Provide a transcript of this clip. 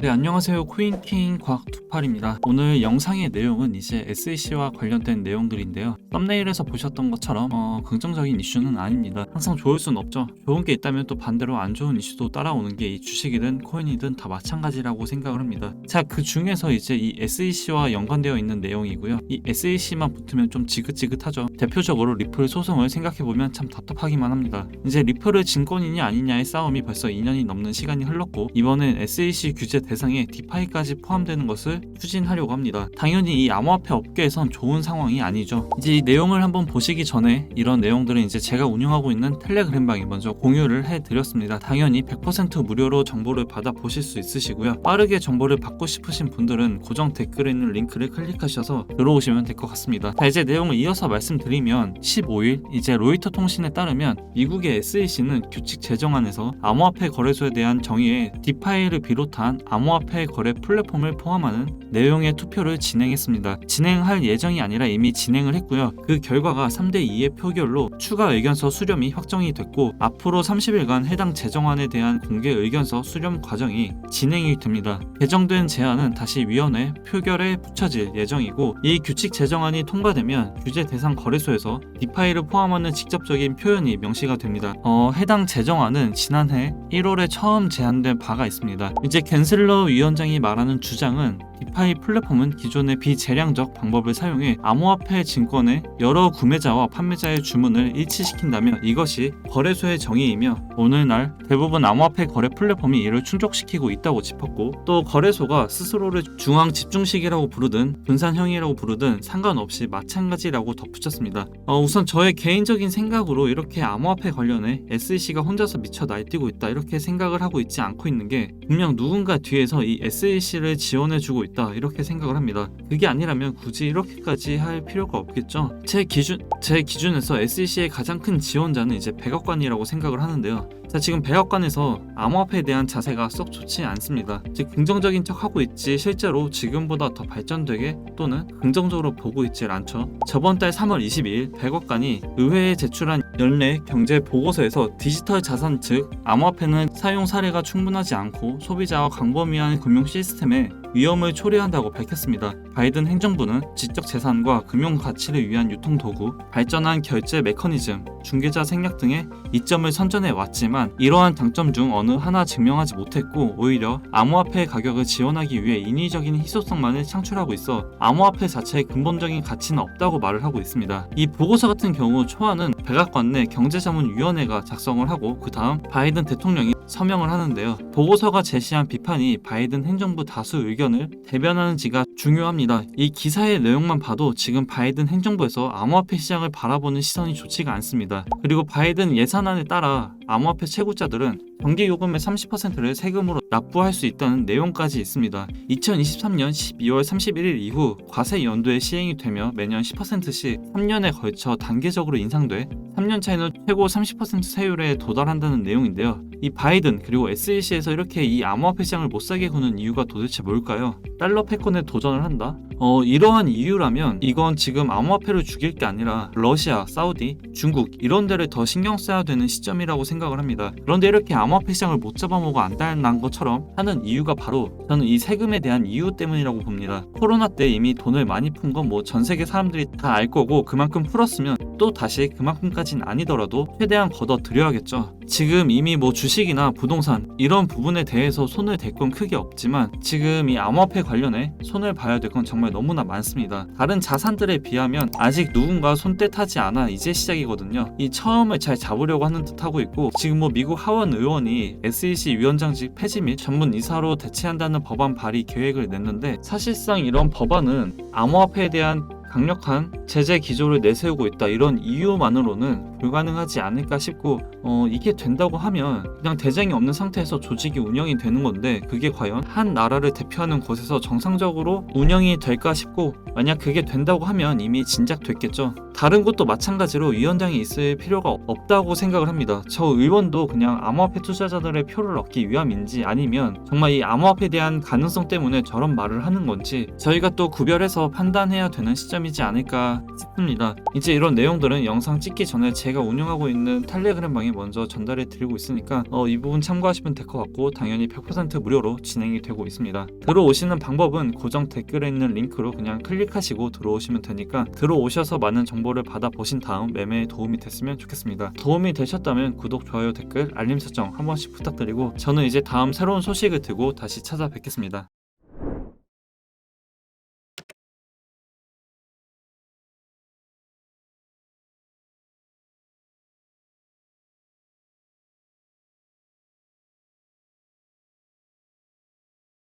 네, 안녕하세요. 코인킹 과학투팔입니다. 오늘 영상의 내용은 이제 SEC와 관련된 내용들인데요. 썸네일에서 보셨던 것처럼 긍정적인 이슈는 아닙니다. 항상 좋을 순 없죠. 좋은 게 있다면 또 반대로 안 좋은 이슈도 따라오는 게 이 주식이든 코인이든 다 마찬가지라고 생각을 합니다. 자, 그 중에서 이제 이 SEC와 연관되어 있는 내용이고요. 이 SEC만 붙으면 좀 지긋지긋하죠. 대표적으로 리플 소송을 생각해보면 참 답답하기만 합니다. 이제 리플을 증권이냐 아니냐의 싸움이 벌써 2년이 넘는 시간이 흘렀고, 이번엔 SEC 규제 대상에 디파이까지 포함되는 것을 추진하려고 합니다. 당연히 이 암호화폐 업계에선 좋은 상황이 아니죠. 이제 이 내용을 한번 보시기 전에 이런 내용들은 이제 제가 운영하고 있는 텔레그램방에 먼저 공유를 해드렸습니다. 당연히 100% 무료로 정보를 받아 보실 수 있으시고요. 빠르게 정보를 받고 싶으신 분들은 고정 댓글에 있는 링크를 클릭하셔서 들어오시면 될 것 같습니다. 자, 이제 내용을 이어서 말씀드리면 15일 이제 로이터 통신에 따르면 미국의 SEC는 규칙 제정안에서 암호화폐 거래소에 대한 정의에 디파이를 비롯한 암호화폐 거래 플랫폼을 포함하는 내용의 투표를 진행했습니다. 진행할 예정이 아니라 이미 진행을 했고요. 그 결과가 3대2의 표결로 추가 의견서 수렴이 확정이 됐고, 앞으로 30일간 해당 제정안에 대한 공개 의견서 수렴 과정이 진행이 됩니다. 개정된 제안은 다시 위원회 표결에 붙여질 예정이고, 이 규칙 제정안이 통과되면 규제 대상 거래소에서 디파이를 포함하는 직접적인 표현이 명시가 됩니다. 해당 제정안은 지난해 1월에 처음 제안된 바가 있습니다. 이제 겐슬러 위원장이 말하는 주장은 디파이 플랫폼은 기존의 비재량적 방법을 사용해 암호화폐 증권의 여러 구매자와 판매자의 주문을 일치시킨다면 이것이 거래소의 정의이며, 오늘날 대부분 암호화폐 거래 플랫폼이 이를 충족시키고 있다고 짚었고, 또 거래소가 스스로를 중앙 집중식이라고 부르든 분산형이라고 부르든 상관없이 마찬가지라고 덧붙였습니다. 우선 저의 개인적인 생각으로 이렇게 암호화폐 관련해 SEC가 혼자서 미쳐 날뛰고 있다 이렇게 생각을 하고 있지 않고 있는 게, 분명 누군가 뒤에서 이 SEC를 지원해주고 있다 이렇게 생각을 합니다. 그게 아니라면 굳이 이렇게까지 할 필요가 없겠죠. 제 기준에서 SEC의 가장 큰 지원자는 이제 백악관이라고 생각을 하는데요. 자, 지금 백악관에서 암호화폐에 대한 자세가 썩 좋지 않습니다. 즉 긍정적인 척 하고 있지 실제로 지금보다 더 발전되게 또는 긍정적으로 보고 있질 않죠. 저번 달 3월 22일 백악관이 의회에 제출한 연례 경제 보고서에서 디지털 자산 즉 암호화폐는 사용 사례가 충분하지 않고 소비자와 광범위한 금융 시스템에 위험을 초래한다고 밝혔습니다. 바이든 행정부는 지적 재산과 금융 가치를 위한 유통 도구, 발전한 결제 메커니즘, 중개자 생략 등의 이점을 선전해 왔지만 이러한 장점 중 어느 하나 증명하지 못했고, 오히려 암호화폐 가격을 지원하기 위해 인위적인 희소성만을 창출하고 있어 암호화폐 자체의 근본적인 가치는 없다고 말을 하고 있습니다. 이 보고서 같은 경우 초안은 백악관 내 경제자문위원회가 작성을 하고 그 다음 바이든 대통령이 서명을 하는데요. 보고서가 제시한 비판이 바이든 행정부 다수 의견을 대변하는지가 중요합니다. 이 기사의 내용만 봐도 지금 바이든 행정부에서 암호화폐 시장을 바라보는 시선이 좋지가 않습니다. 그리고 바이든 예산안에 따라 암호화폐 채굴자들은 정기요금의 30%를 세금으로 납부할 수 있다는 내용까지 있습니다. 2023년 12월 31일 이후 과세 연도에 시행이 되며 매년 10%씩 3년에 걸쳐 단계적으로 인상돼 3년 차에는 최고 30% 세율에 도달한다는 내용인데요. 이 바이든 그리고 SEC에서 이렇게 이 암호화폐 시장을 못살게 구는 이유가 도대체 뭘까요? 달러 패권에 도전을 한다? 이러한 이유라면 이건 지금 암호화폐를 죽일 게 아니라 러시아, 사우디, 중국 이런 데를 더 신경 써야 되는 시점이라고 생각을 합니다. 그런데 이렇게 암호화폐 시장을 못 잡아먹어 안달난 것처럼 하는 이유가 바로 저는 이 세금에 대한 이유 때문이라고 봅니다. 코로나 때 이미 돈을 많이 푼 건 뭐 전 세계 사람들이 다 알 거고, 그만큼 풀었으면 또 다시 그만큼까지는 아니더라도 최대한 걷어 들여야겠죠. 지금 이미 뭐 주식이나 부동산 이런 부분에 대해서 손을 댈 건 크게 없지만 지금 이 암호화폐 관련해 손을 봐야 될 건 정말 너무나 많습니다. 다른 자산들에 비하면 아직 누군가 손떼타지 않아 이제 시작이거든요. 이 처음을 잘 잡으려고 하는 듯 하고 있고, 지금 뭐 미국 하원 의원이 SEC 위원장직 폐지 및 전문 이사로 대체한다는 법안 발의 계획을 냈는데, 사실상 이런 법안은 암호화폐에 대한 강력한 제재 기조를 내세우고 있다 이런 이유만으로는 불가능하지 않을까 싶고, 이게 된다고 하면 그냥 대장이 없는 상태에서 조직이 운영이 되는 건데, 그게 과연 한 나라를 대표하는 곳에서 정상적으로 운영이 될까 싶고, 만약 그게 된다고 하면 이미 진작됐겠죠. 다른 곳도 마찬가지로 위원장이 있을 필요가 없다고 생각을 합니다. 저 의원도 그냥 암호화폐 투자자들의 표를 얻기 위함인지, 아니면 정말 이 암호화폐에 대한 가능성 때문에 저런 말을 하는 건지 저희가 또 구별해서 판단해야 되는 시점이 장점이지 않을까 싶습니다. 이제 이런 내용들은 영상 찍기 전에 제가 운영하고 있는 텔레그램 방에 먼저 전달해 드리고 있으니까 이 부분 참고하시면 될 것 같고, 당연히 100% 무료로 진행이 되고 있습니다. 들어오시는 방법은 고정 댓글에 있는 링크로 그냥 클릭하시고 들어오시면 되니까 들어오셔서 많은 정보를 받아보신 다음 매매에 도움이 됐으면 좋겠습니다. 도움이 되셨다면 구독, 좋아요, 댓글, 알림 설정 한 번씩 부탁드리고, 저는 이제 다음 새로운 소식을 들고 다시 찾아뵙겠습니다.